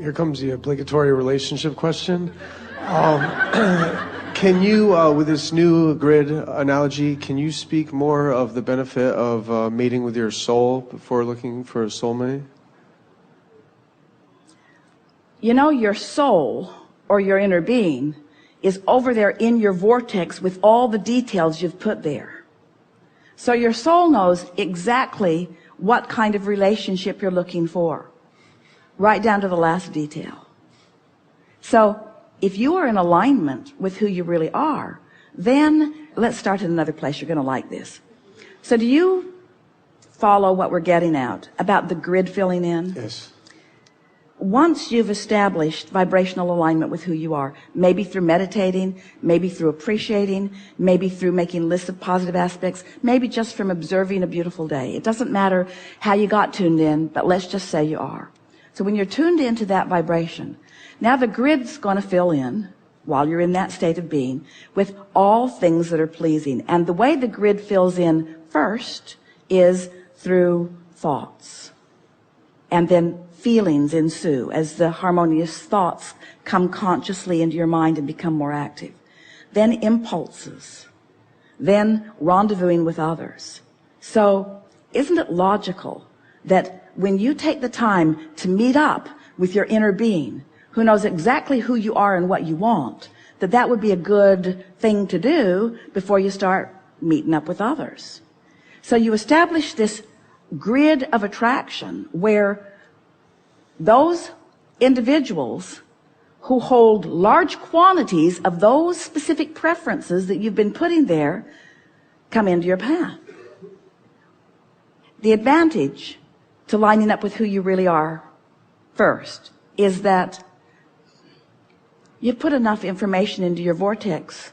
Here comes the obligatory relationship question. Can you, with this new grid analogy, can you speak more of the benefit of mating with your soul before looking for a soulmate? You know, your soul, or your inner being, is over there in your vortex with all the details you've put there. So your soul knows exactly what kind of relationship you're looking for, right down to the last detail. So if you are in alignment with who you really are, then let's start in another place. You're going to like this. So do you follow what we're getting at about the grid filling in? Yes. Once you've established vibrational alignment with who you are, maybe through meditating, maybe through appreciating, maybe through making lists of positive aspects, maybe just from observing a beautiful day. It doesn't matter how you got tuned in, but let's just say you are. So when you're tuned into that vibration, now the grid's going to fill in, while you're in that state of being, with all things that are pleasing. And the way the grid fills in first is through thoughts. And then feelings ensue as the harmonious thoughts come consciously into your mind and become more active. Then impulses. Then rendezvousing with others. So isn't it logical that when you take the time to meet up with your inner being, who knows exactly who you are and what you want, that would be a good thing to do before you start meeting up with others? So you establish this grid of attraction where those individuals who hold large quantities of those specific preferences that you've been putting there come into your path. The advantage to lining up with who you really are first is that you put enough information into your vortex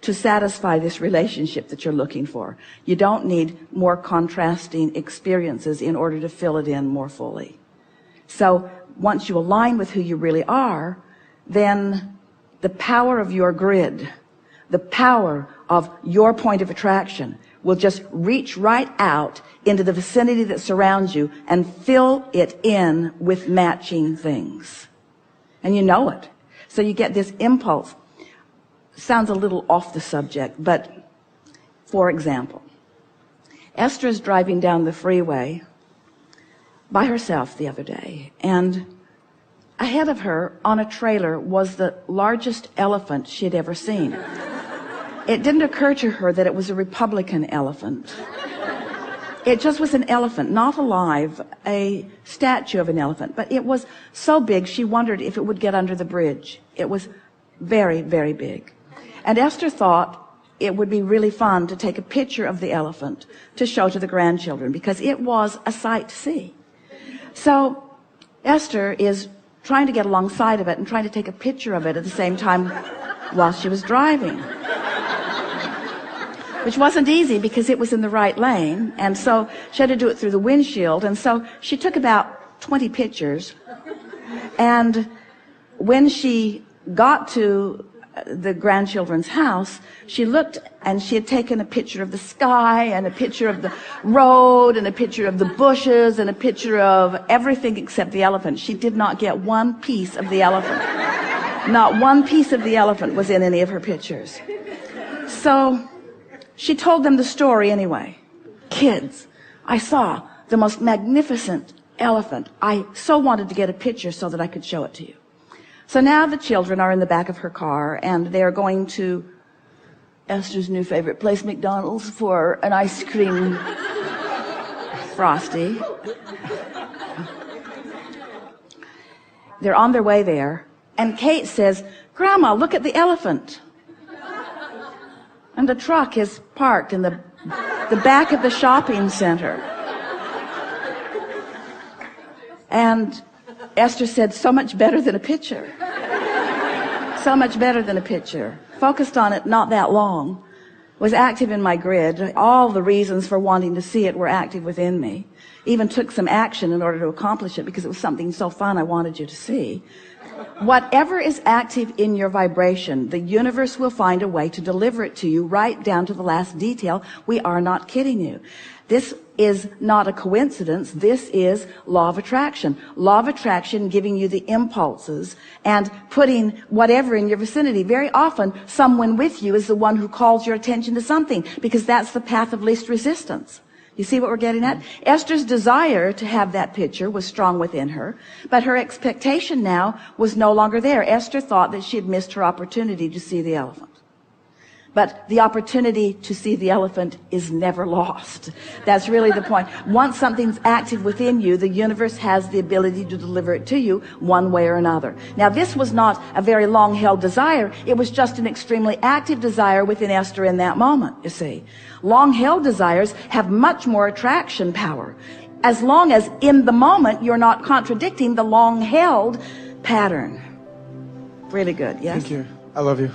to satisfy this relationship that you're looking for. You don't need more contrasting experiences in order to fill it in more fully. So once you align with who you really are, then the power of your grid, the power of your point of attraction will just reach right out into the vicinity that surrounds you and fill it in with matching things. And you know it. So you get this impulse. Sounds a little off the subject, but for example, Esther is driving down the freeway by herself the other day, and ahead of her on a trailer was the largest elephant she had ever seen. It didn't occur to her that it was a Republican elephant. It just was an elephant, not alive, a statue of an elephant, but it was so big she wondered if it would get under the bridge. It was very, very big. And Esther thought it would be really fun to take a picture of the elephant to show to the grandchildren, because it was a sight to see. So Esther is trying to get alongside of it and trying to take a picture of it at the same time while she was driving, which wasn't easy because it was in the right lane, and so she had to do it through the windshield. And so she took about 20 pictures, and when she got to the grandchildren's house, she looked and she had taken a picture of the sky and a picture of the road and a picture of the bushes and a picture of everything except the elephant. She did not get one piece of the elephant. Not one piece of the elephant was in any of her pictures. So she told them the story anyway. Kids, I saw the most magnificent elephant. I so wanted to get a picture so that I could show it to you. So now the children are in the back of her car, and they are going to Esther's new favorite place, McDonald's, for an ice cream frosty. They're on their way there, and Kate says, "Grandma, look at the elephant." And the truck is parked in the back of the shopping center. And Esther said, "So much better than a picture." So much better than a picture. Focused on it not that long. Was active in my grid. All the reasons for wanting to see it were active within me. Even took some action in order to accomplish it because it was something so fun I wanted you to see. Whatever is active in your vibration, the universe will find a way to deliver it to you right down to the last detail. We are not kidding you. This is not a coincidence. This is law of attraction. Law of attraction giving you the impulses and putting whatever in your vicinity. Very often, someone with you is the one who calls your attention to something, because that's the path of least resistance. You see what we're getting at? Esther's desire to have that picture was strong within her, but her expectation now was no longer there. Esther thought that she had missed her opportunity to see the elephant. But the opportunity to see the elephant is never lost. That's really the point. Once something's active within you, the universe has the ability to deliver it to you one way or another. Now, this was not a very long-held desire. It was just an extremely active desire within Esther in that moment, you see. Long-held desires have much more attraction power, as long as in the moment you're not contradicting the long-held pattern. Really good, yes? Thank you. I love you.